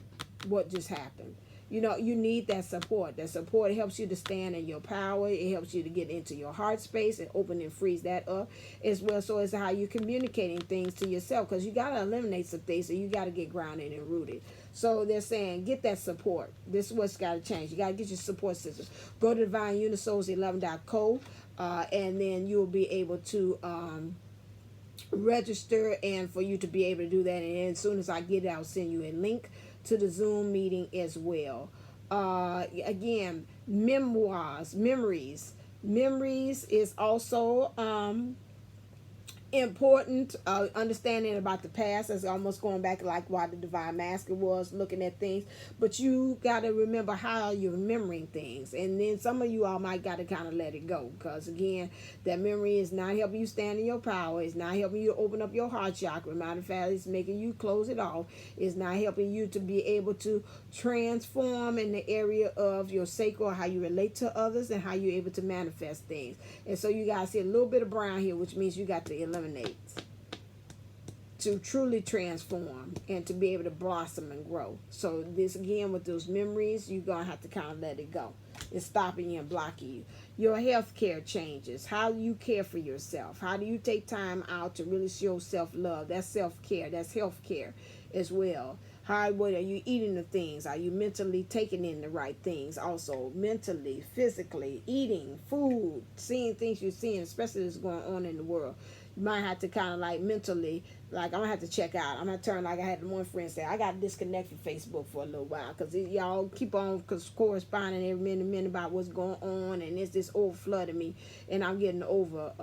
A: just happened. You know, you need that support. That support helps you to stand in your power. It helps you to get into your heart space and open and freeze that up as well. So it's how you're communicating things to yourself, because you got to eliminate some things, so you got to get grounded and rooted. So they're saying, get that support. This is what's got to change. You got to get your support system. Go to divineunisoul's11.co, and then you'll be able to register, and for you to be able to do that. And as soon as I get it, I'll send you a link to the Zoom meeting as well. Again, memories is also important. Understanding about the past is almost going back like why the Divine Master was looking at things, but you got to remember how you're remembering things. And then some of you all might got to kind of let it go, because again, that memory is not helping you stand in your power. It's not helping you open up your heart chakra. Matter of fact, it's making you close it off. It's not helping you to be able to transform in the area of your sacral, how you relate to others, and how you're able to manifest things. And so you guys see a little bit of brown here, which means you got to eliminate to truly transform and to be able to blossom and grow. So this, again, with those memories, you're going to have to kind of let it go. It's stopping you and blocking you. Your health care changes. How you care for yourself. How do you take time out to really show self-love? That's self-care. That's health care as well. What are you eating the things? Are you mentally taking in the right things? Also, mentally, physically, eating, food, seeing things you're seeing, especially what's going on in the world. You might have to kind of like mentally, like I'm going to have to check out. I'm going to turn, like I had one friend say, I got to disconnect from Facebook for a little while, because y'all keep on corresponding every minute about what's going on, and it's this overflooding me, and I'm getting overwhelmed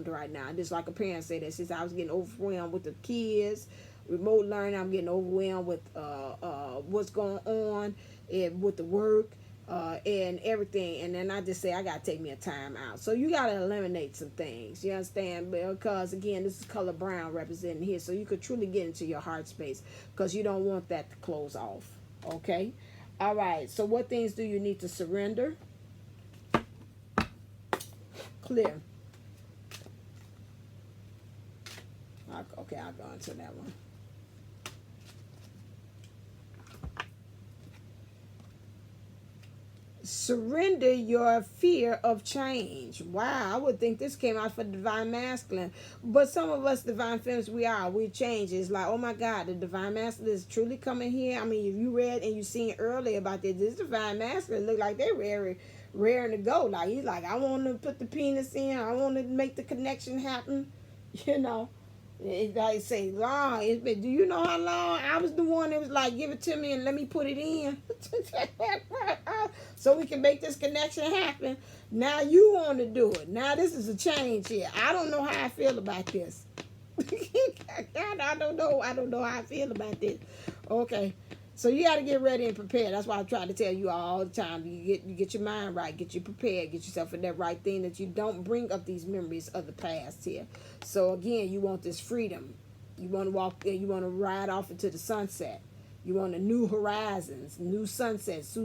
A: right now. Just like a parent said that, since I was getting overwhelmed with the kids, remote learning, I'm getting overwhelmed with what's going on and with the work. And everything, and then I just say I gotta take me a time out. So you gotta eliminate some things, you understand? Because again, this is color brown representing here, so you could truly get into your heart space, because you don't want that to close off. Okay, all right. So what things do you need to surrender? Clear. Okay, I'll go into that one. Surrender your fear of change. Wow, I would think this came out for Divine Masculine. But some of us Divine Feminines, we change. It's like, oh my God, the Divine Masculine is truly coming here. I mean, if you read and you seen earlier about this Divine Masculine look like they're raring to go. Like, he's like, I want to put the penis in. I want to make the connection happen. You know. Like say long. It's been. Do you know how long? I was the one that was like, give it to me and let me put it in, so we can make this connection happen. Now you want to do it. Now this is a change here. I don't know how I feel about this. I don't know. I don't know how I feel about this. Okay. So you got to get ready and prepared. That's why I try to tell you all the time. You get your mind right, get you prepared, get yourself in that right thing, that you don't bring up these memories of the past here. So again, you want this freedom. You want to walk. You want to ride off into the sunset. You want a new horizons, new sunsets,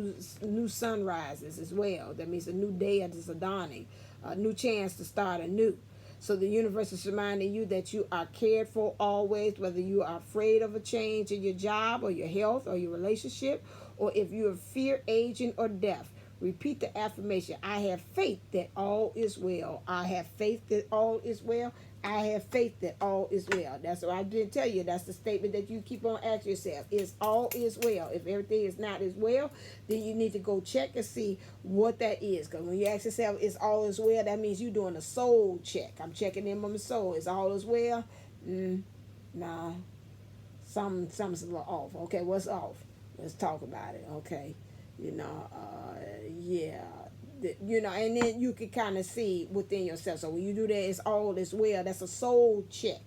A: new sunrises as well. That means a new day is dawning, a new chance to start anew. So the universe is reminding you that you are cared for always, whether you are afraid of a change in your job or your health or your relationship, or if you are fear, aging, or death. Repeat the affirmation. I have faith that all is well. I have faith that all is well. I have faith that all is well. That's what I didn't tell you. That's the statement that you keep on asking yourself. Is all is well? If everything is not as well, then you need to go check and see what that is. Because when you ask yourself, is all is well, that means you're doing a soul check. I'm checking in on my soul. Is all is well? Nah. Something's a little off. Okay, what's off? Let's talk about it. Okay. Yeah. And then you can kind of see within yourself. So when you do that, it's all is well. That's a soul check.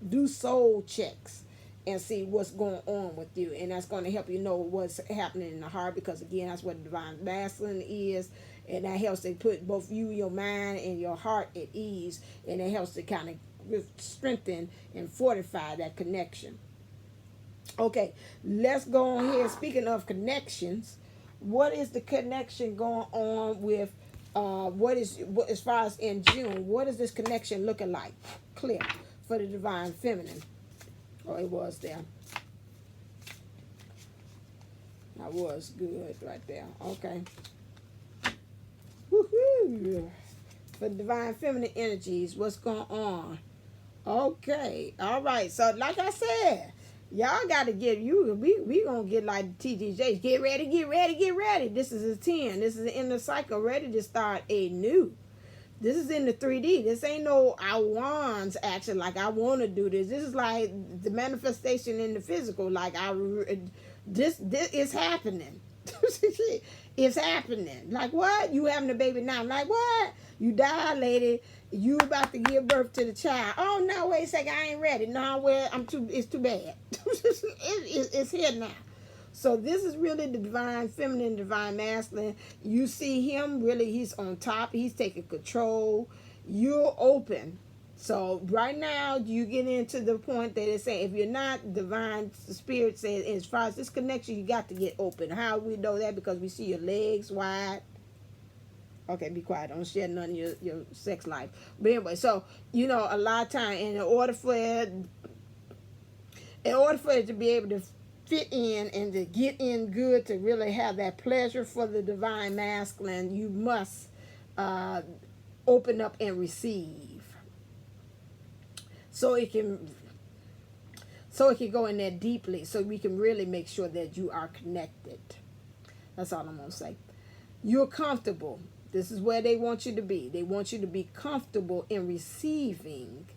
A: Do soul checks and see what's going on with you. And that's going to help you know what's happening in the heart, because, again, that's what the divine masculine is. And that helps to put both you, your mind, and your heart at ease. And it helps to kind of strengthen and fortify that connection. Okay, let's go on here. Speaking of connections, what is the connection going on with as far as in June? What is this connection looking like? Clear for the divine feminine. Oh, it was there. That was good right there. Okay. Woohoo! For the divine feminine energies, what's going on? Okay. All right. So, like I said, y'all got to get we gonna get like TDJs. Get ready, get ready, get ready. This is a 10. This is the inner cycle, ready to start a new. This is in the 3D. This ain't no I wands action like I want to do this. This is like the manifestation in the physical. Like this is happening. It's happening. Like what? You having a baby now? Like what? You dilated. You about to give birth to the child. Oh no! Wait a second. I ain't ready. No, well, it's too bad. It's here now. So this is really the divine feminine, divine masculine. You see him really. He's on top. He's taking control. You're open. So right now you get into the point that it's saying if you're not divine, the spirit says as far as this connection, you got to get open. How we know that? Because we see your legs wide. Okay, be quiet. Don't share none of your sex life. But anyway, so, a lot of time, in order for it to be able to fit in and to get in good, to really have that pleasure for the divine masculine, you must open up and receive. So it can go in there deeply, so we can really make sure that you are connected. That's all I'm going to say. You're comfortable. This is where they want you to be. They want you to be comfortable in receiving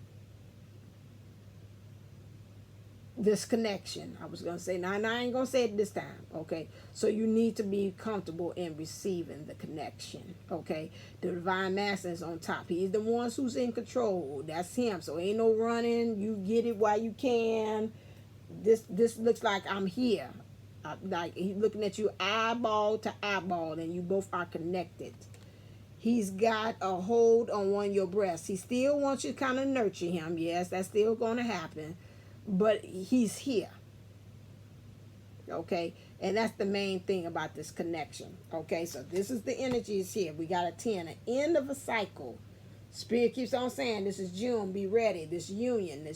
A: this connection. I was going to say, now I ain't going to say it this time, okay? So you need to be comfortable in receiving the connection, okay? The divine master is on top. He's the one who's in control. That's him. So ain't no running. You get it while you can. This looks like I'm here. Like he's looking at you eyeball to eyeball, and you both are connected. He's got a hold on one of your breasts. He still wants you to kind of nurture him. Yes, that's still going to happen. But he's here. Okay? And that's the main thing about this connection. Okay? So this is the energies here. We got a 10, an end of a cycle. Spirit keeps on saying, this is June. Be ready. This union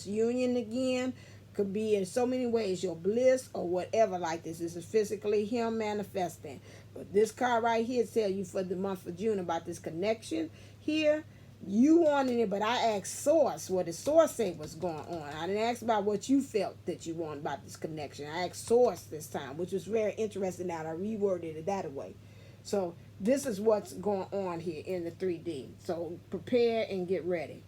A: again could be in so many ways, your bliss or whatever like this. This is physically him manifesting. But this card right here tell you for the month of June about this connection here. You wanted it, but I asked Source what the Source say was going on. I didn't ask about what you felt that you wanted about this connection. I asked Source this time, which was very interesting that I reworded it that way. So this is what's going on here in the 3D. So prepare and get ready.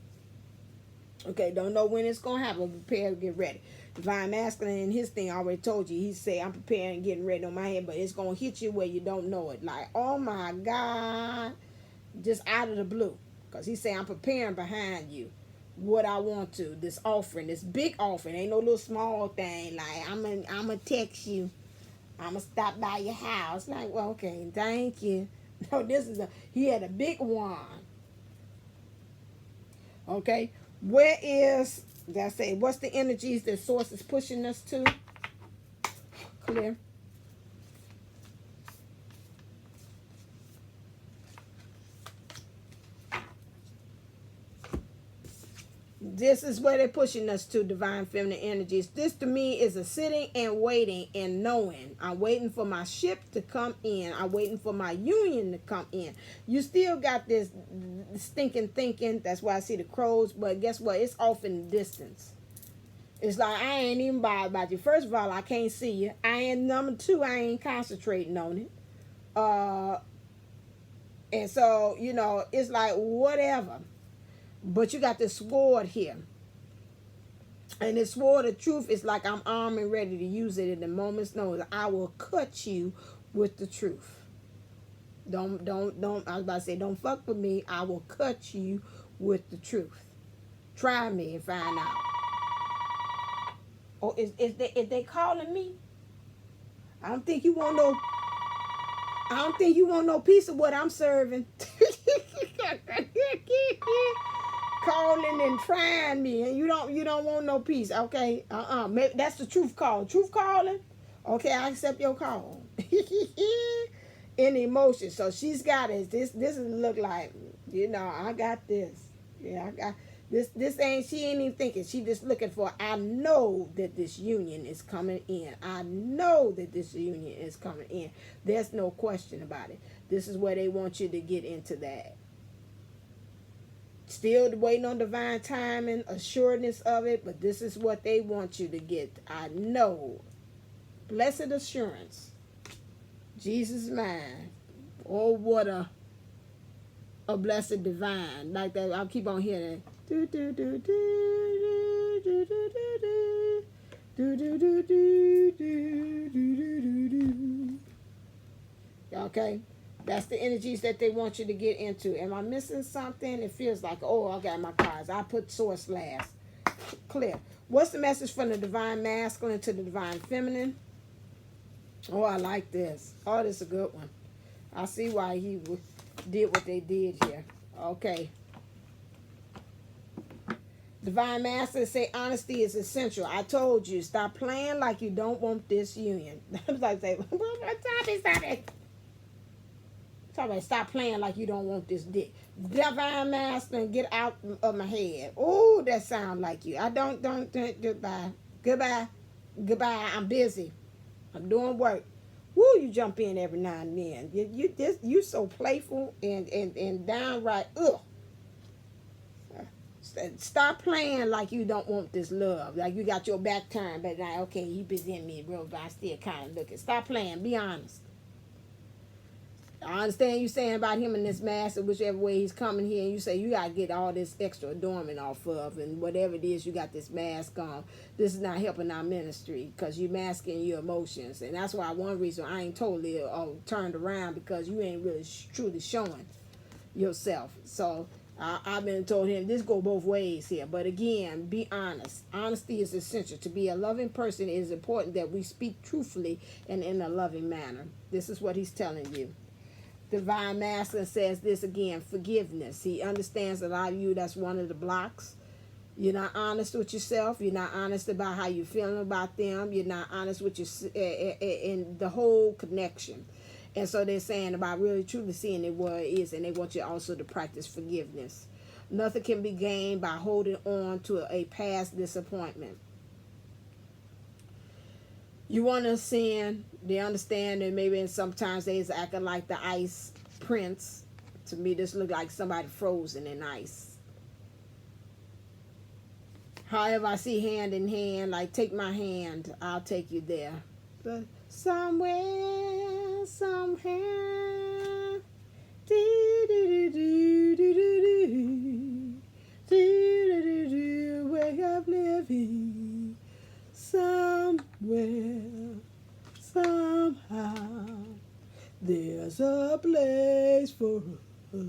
A: Okay, don't know when it's going to happen. Prepare to get ready. Divine masculine in his thing, I already told you. He said, I'm preparing and getting ready on my head, but it's going to hit you where you don't know it. Like, oh my God, just out of the blue. Because he said, I'm preparing behind you what I want to. This offering, this big offering. Ain't no little small thing. Like, I'm gonna text you. I'm going to stop by your house. Like, well, okay, thank you. No, he had a big one. Okay, where is, did I say, what's the energies that source is pushing us to? Clear. This is where they're pushing us to, divine feminine energies. This to me is a sitting and waiting and knowing. I'm waiting for my ship to come in. I'm waiting for my union to come in. You still got this stinking thinking. That's why I see the crows. But guess what? It's off in the distance. It's like, I ain't even bothered about you. First of all, I can't see you. Number two, I ain't concentrating on it. And so, it's like, whatever. But you got this sword here. And this sword of truth is like I'm armed and ready to use it in the moment's notice. I will cut you with the truth. Don't, I was about to say, don't fuck with me. I will cut you with the truth. Try me and find out. Oh, is they calling me? I don't think you want no piece of what I'm serving. Calling and trying me, and you don't want no peace. Okay, maybe that's the truth call. Truth calling. Okay, I accept your call. In emotion. So she's got it. This look like, I got this. Yeah, I got this. She ain't even thinking. She just looking for, I know that this union is coming in. I know that this union is coming in. There's no question about it. This is where they want you to get into that. Still waiting on divine timing, assuredness of it, but this is what they want you to get. I know. Blessed assurance. Jesus is mine. Oh, what a blessed divine. Like that, I'll keep on hearing it. Okay? That's the energies that they want you to get into. Am I missing something? It feels like, oh, I got my cards. I put source last. Clear. What's the message from the divine masculine to the divine feminine? Oh, I like this. Oh, this is a good one. I see why he did what they did here. Okay. Divine masculine say honesty is essential. I told you, stop playing like you don't want this union. I was like, stop it. Stop playing like you don't want this dick. Divine masculine, get out of my head. Oh, that sound like you. I don't, goodbye. I'm busy. I'm doing work. Woo, you jump in every now and then. You so playful and downright, ugh. Stop playing like you don't want this love. Like you got your back turned, but like, okay, he busy in me, bro, but I still kind of looking. Stop playing. Be honest. I understand you saying about him and this master, whichever way he's coming here, and you say you got to get all this extra adornment off of, and whatever it is, you got this mask on. This is not helping our ministry because you're masking your emotions. And that's why one reason I ain't totally turned around, because you ain't really truly showing yourself. So I've been told him this go both ways here. But again, be honest. Honesty is essential. To be a loving person, it is important that we speak truthfully and in a loving manner. This is what he's telling you. Divine Masculine says this again, forgiveness. He understands a lot of you, that's one of the blocks. You're not honest with yourself. You're not honest about how you're feeling about them. You're not honest with your in the whole connection. And so they're saying about really truly seeing it what it is, and they want you also to practice forgiveness. Nothing can be gained by holding on to a past disappointment. You want to sin, they understand that maybe sometimes they's acting like the ice prince. To me, this look like somebody frozen in ice. However, I see hand in hand, like take my hand, I'll take you there. But somewhere, There's a place for us.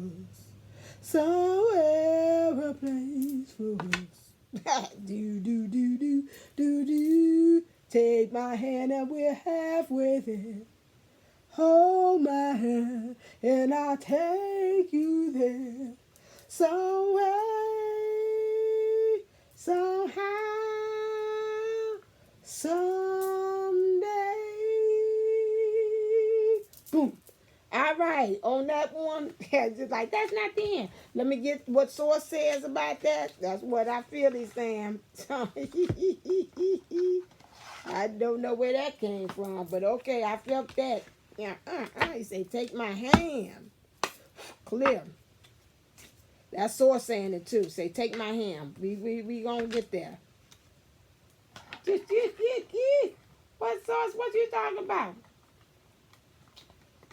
A: Somewhere a place for us. Do, do, do, do, do, do. Take my hand and we're halfway there. Hold my hand and I'll take you there. Some way, somehow, someday. Boom. All right, on that one, just like, that's not the end. Let me get what Source says about that. That's what I feel he's saying. I don't know where that came from, but okay, I felt that. Yeah, he say, take my hand. Clear. That's Source saying it too. Say, take my hand. We gonna get there. What Source? What you talking about?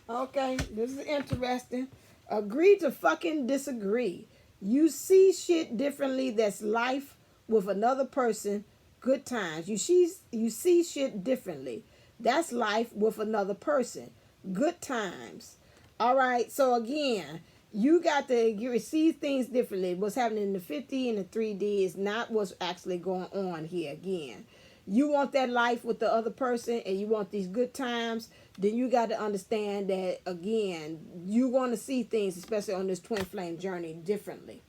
A: Okay, this is interesting. Agree to fucking disagree. You see shit differently. That's life with another person. Good times. You see shit differently. That's life with another person. Good times. All right. So again, you got to see things differently. What's happening in the 5D and the 3D is not what's actually going on here. Again, you want that life with the other person and you want these good times, then you got to understand that, again, you're going to see things, especially on this twin flame journey, differently.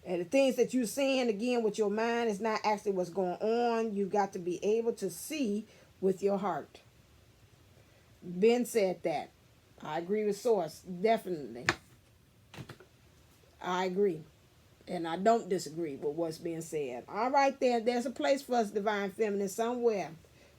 A: And the things that you're seeing, again, with your mind is not actually what's going on. You got to be able to see with your heart. Ben said that. I agree with Source. Definitely. I agree. And I don't disagree with what's being said. All right, then. There's a place for us, Divine Feminine, somewhere.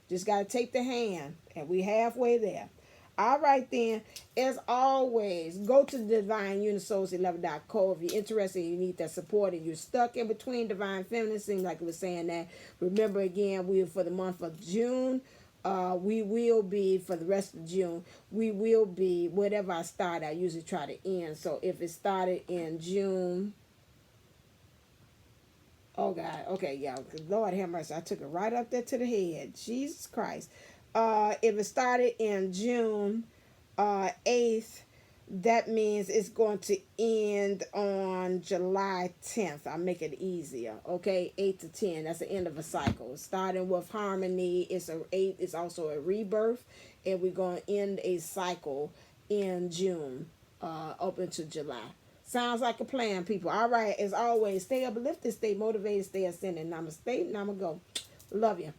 A: Just got to take the hand. And we halfway there. All right, then. As always, go to divineunisource11.co if you're interested and you need that support and you're stuck in between Divine Feminine. Seems like it was saying that. Remember, again, we are for the month of June. We will be, for the rest of June, we will be, whatever I start, I usually try to end. So if it started in June, oh God, okay, yeah, Lord have mercy, I took it right up there to the head. Jesus Christ. If it started in June 8th, that means it's going to end on July 10th. I'll make it easier. Okay, 8 to 10. That's the end of a cycle. Starting with harmony, it's also a rebirth, and we're going to end a cycle in June, up into July. Sounds like a plan, people. All right, as always, stay uplifted, stay motivated, stay ascending. Namaste, Namago. Love you.